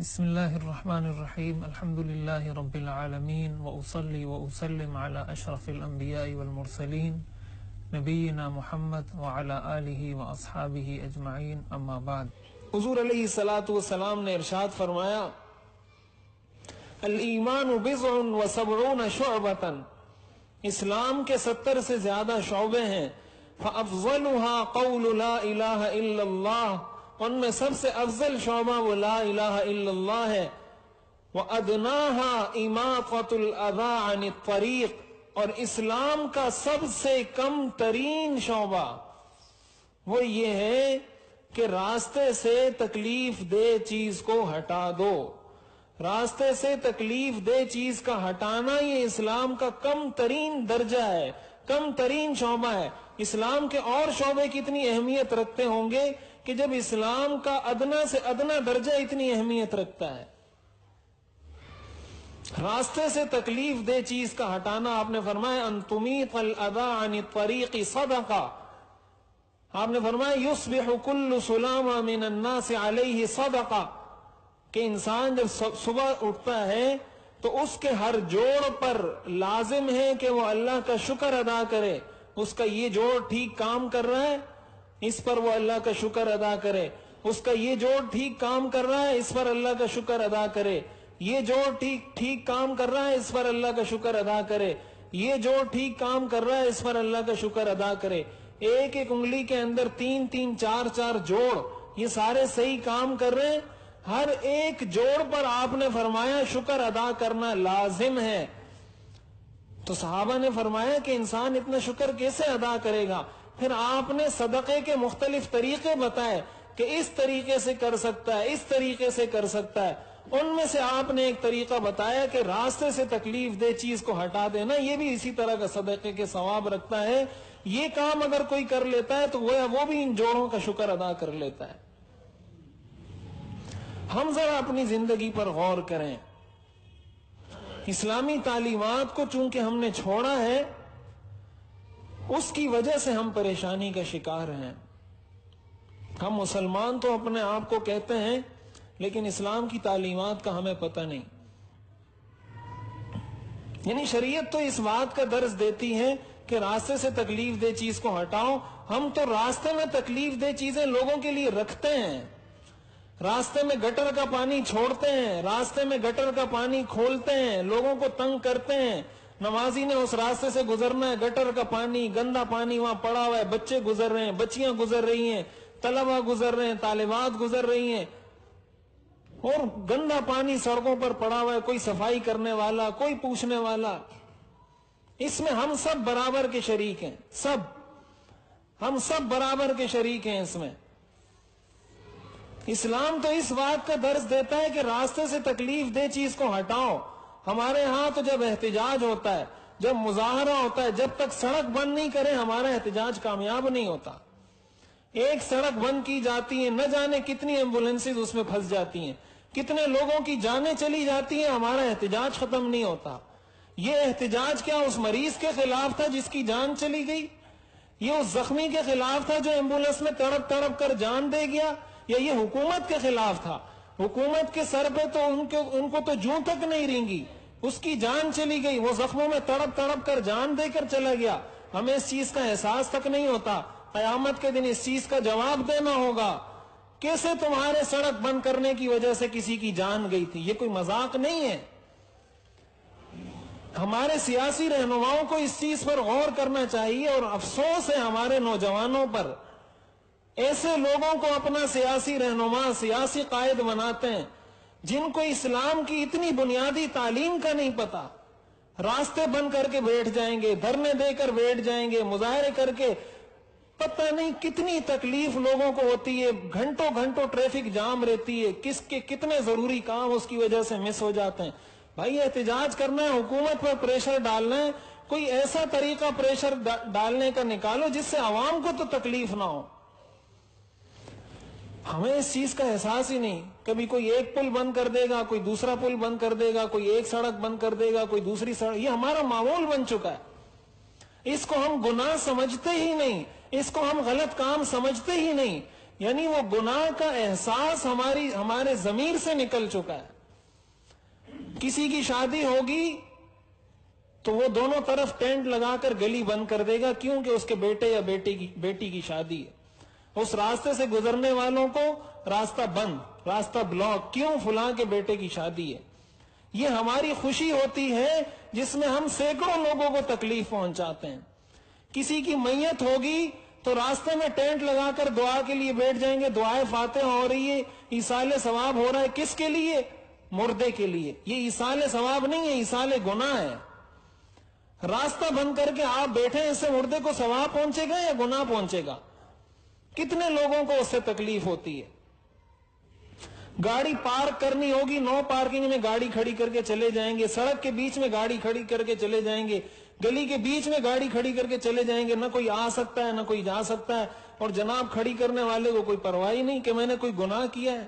بسم اللہ الرحمن الرحیم الحمد للہ رب العالمین وأصلی وأسلم علی اشرف الانبیاء والمرسلین نبینا محمد وعلی آلہ واصحابہ اجمعین اما بعد۔ حضور علیہ السلام نے ارشاد فرمایا الایمان بضع وسبعون شعبۃ، اسلام کے 70 سے زیادہ شعبے ہیں، فافضلها قول لا الہ الا اللہ، ان میں سب سے افضل شعبہ وہ لا الہ الا اللہ ہے، وَأَدْنَاهَا إِمَاطَةُ الْأَذَىٰ عَنِ الطَّرِيقِ، اور اسلام کا سب سے کم ترین شعبہ وہ یہ ہے کہ راستے سے تکلیف دہ چیز کو ہٹا دو۔ راستے سے تکلیف دہ چیز کا ہٹانا یہ اسلام کا کم ترین درجہ ہے، کم ترین شعبہ ہے۔ اسلام کے اور شعبے کتنی اہمیت رکھتے ہوں گے کہ جب اسلام کا ادنا سے ادنا درجہ اتنی اہمیت رکھتا ہے۔ راستے سے تکلیف دہ چیز کا ہٹانا، آپ نے فرمایا ان تمیط الاذى عن الطریق صدقہ، آپ نے فرمایا یصبح کل سلامہ من الناس علیہ صدقہ، کہ انسان جب صبح اٹھتا ہے تو اس کے ہر جوڑ پر لازم ہے کہ وہ اللہ کا شکر ادا کرے، اس کا یہ جوڑ ٹھیک کام کر رہا ہے اس پر وہ اللہ کا شکر ادا کرے، اس کا یہ جوڑ ٹھیک کام کر رہا ہے اس پر اللہ کا شکر ادا کرے، یہ جوڑ ٹھیک کام کر رہا ہے اس پر اللہ کا شکر ادا کرے، یہ جوڑ ٹھیک کام کر رہا ہے اس پر اللہ کا شکر ادا کرے۔ ایک ایک انگلی کے اندر 3 4 جوڑ، یہ سارے صحیح کام کر رہے ہیں، ہر ایک جوڑ پر آپ نے فرمایا شکر ادا کرنا لازم ہے۔ تو صحابہ نے فرمایا کہ انسان اتنا شکر کیسے ادا کرے گا؟ پھر آپ نے صدقے کے مختلف طریقے بتائے کہ اس طریقے سے کر سکتا ہے، اس طریقے سے کر سکتا ہے۔ ان میں سے آپ نے ایک طریقہ بتایا کہ راستے سے تکلیف دہ چیز کو ہٹا دینا، یہ بھی اسی طرح کا صدقے کے ثواب رکھتا ہے۔ یہ کام اگر کوئی کر لیتا ہے تو وہ بھی ان جوڑوں کا شکر ادا کر لیتا ہے۔ ہم ذرا اپنی زندگی پر غور کریں، اسلامی تعلیمات کو چونکہ ہم نے چھوڑا ہے، اس کی وجہ سے ہم پریشانی کا شکار ہیں۔ ہم مسلمان تو اپنے آپ کو کہتے ہیں لیکن اسلام کی تعلیمات کا ہمیں پتہ نہیں۔ یعنی شریعت تو اس بات کا درس دیتی ہے کہ راستے سے تکلیف دہ چیز کو ہٹاؤ، ہم تو راستے میں تکلیف دہ چیزیں لوگوں کے لیے رکھتے ہیں، راستے میں گٹر کا پانی چھوڑتے ہیں، راستے میں گٹر کا پانی کھولتے ہیں، لوگوں کو تنگ کرتے ہیں۔ نمازی نے اس راستے سے گزرنا ہے، گٹر کا پانی، گندا پانی وہاں پڑا ہوا ہے، بچے گزر رہے ہیں، بچیاں گزر رہی ہیں، طلبہ گزر رہے ہیں، طالبات گزر رہی ہیں، اور گندا پانی سڑکوں پر پڑا ہوا ہے، کوئی صفائی کرنے والا، کوئی پوچھنے والا۔ اس میں ہم سب برابر کے شریک ہیں، ہم سب برابر کے شریک ہیں اس میں۔ اسلام تو اس بات کا درس دیتا ہے کہ راستے سے تکلیف دہ چیز کو ہٹاؤ۔ ہمارے ہاں تو جب احتجاج ہوتا ہے، جب مظاہرہ ہوتا ہے، جب تک سڑک بند نہیں کرے ہمارا احتجاج کامیاب نہیں ہوتا۔ ایک سڑک بند کی جاتی ہے، نہ جانے کتنی ایمبولینسز اس میں پھنس جاتی ہیں، کتنے لوگوں کی جانیں چلی جاتی ہیں، ہمارا احتجاج ختم نہیں ہوتا۔ یہ احتجاج کیا اس مریض کے خلاف تھا جس کی جان چلی گئی؟ یہ اس زخمی کے خلاف تھا جو ایمبولینس میں تڑپ تڑپ کر جان دے گیا؟ یا یہ حکومت کے خلاف تھا؟ حکومت کے سر پہ تو ان کو تو جوں تک نہیں رینگی، اس کی جان چلی گئی، وہ زخموں میں تڑپ تڑپ کر جان دے کر چلا گیا، ہمیں اس چیز کا احساس تک نہیں ہوتا۔ قیامت کے دن اس چیز کا جواب دینا ہوگا، کیسے تمہارے سڑک بند کرنے کی وجہ سے کسی کی جان گئی تھی؟ یہ کوئی مذاق نہیں ہے۔ ہمارے سیاسی رہنماؤں کو اس چیز پر غور کرنا چاہیے، اور افسوس ہے ہمارے نوجوانوں پر، ایسے لوگوں کو اپنا سیاسی رہنما، سیاسی قائد بناتے ہیں جن کو اسلام کی اتنی بنیادی تعلیم کا نہیں پتا۔ راستے بند کر کے بیٹھ جائیں گے، دھرنے دے کر بیٹھ جائیں گے، مظاہرے کر کے، پتہ نہیں کتنی تکلیف لوگوں کو ہوتی ہے، گھنٹوں گھنٹوں ٹریفک جام رہتی ہے، کتنے ضروری کام اس کی وجہ سے مس ہو جاتے ہیں۔ بھائی احتجاج کرنا ہے، حکومت پر پریشر ڈالنا ہے، کوئی ایسا طریقہ پریشر ڈالنے کا نکالو جس سے عوام کو تو تکلیف نہ ہو۔ ہمیں اس چیز کا احساس ہی نہیں۔ کبھی کوئی ایک پل بند کر دے گا، کوئی دوسرا پل بند کر دے گا، کوئی ایک سڑک بند کر دے گا، کوئی دوسری سڑک، یہ ہمارا معمول بن چکا ہے۔ اس کو ہم گناہ سمجھتے ہی نہیں، اس کو ہم غلط کام سمجھتے ہی نہیں۔ یعنی وہ گناہ کا احساس ہمارے ضمیر سے نکل چکا ہے. کسی کی شادی ہوگی تو وہ دونوں طرف ٹینٹ لگا کر گلی بند کر دے گا, کیونکہ اس کے بیٹے یا بیٹی کی شادی ہے. اس راستے سے گزرنے والوں کو راستہ بند, راستہ بلاک, کیوں؟ فلاں کے بیٹے کی شادی ہے. یہ ہماری خوشی ہوتی ہے جس میں ہم سینکڑوں لوگوں کو تکلیف پہنچاتے ہیں. کسی کی میت ہوگی تو راستے میں ٹینٹ لگا کر دعا کے لیے بیٹھ جائیں گے, دعائیں فاتحہ ہو رہی ہے, ایصال ثواب ہو رہا ہے. کس کے لیے؟ مردے کے لیے. یہ ایصال ثواب نہیں ہے, ایصال گناہ ہے. راستہ بند کر کے آپ بیٹھے, اس سے مردے کو ثواب پہنچے گا یا گناہ پہنچے گا؟ کتنے لوگوں کو اس سے تکلیف ہوتی ہے. گاڑی پارک کرنی ہوگی, نو پارکنگ میں گاڑی کھڑی کر کے چلے جائیں گے, سڑک کے بیچ میں گاڑی کھڑی کر کے چلے جائیں گے, گلی کے بیچ میں گاڑی کھڑی کر کے چلے جائیں گے. نہ کوئی آ سکتا ہے نہ کوئی جا سکتا ہے, اور جناب کھڑی کرنے والے کو کوئی پرواہ نہیں کہ میں نے کوئی گناہ کیا ہے.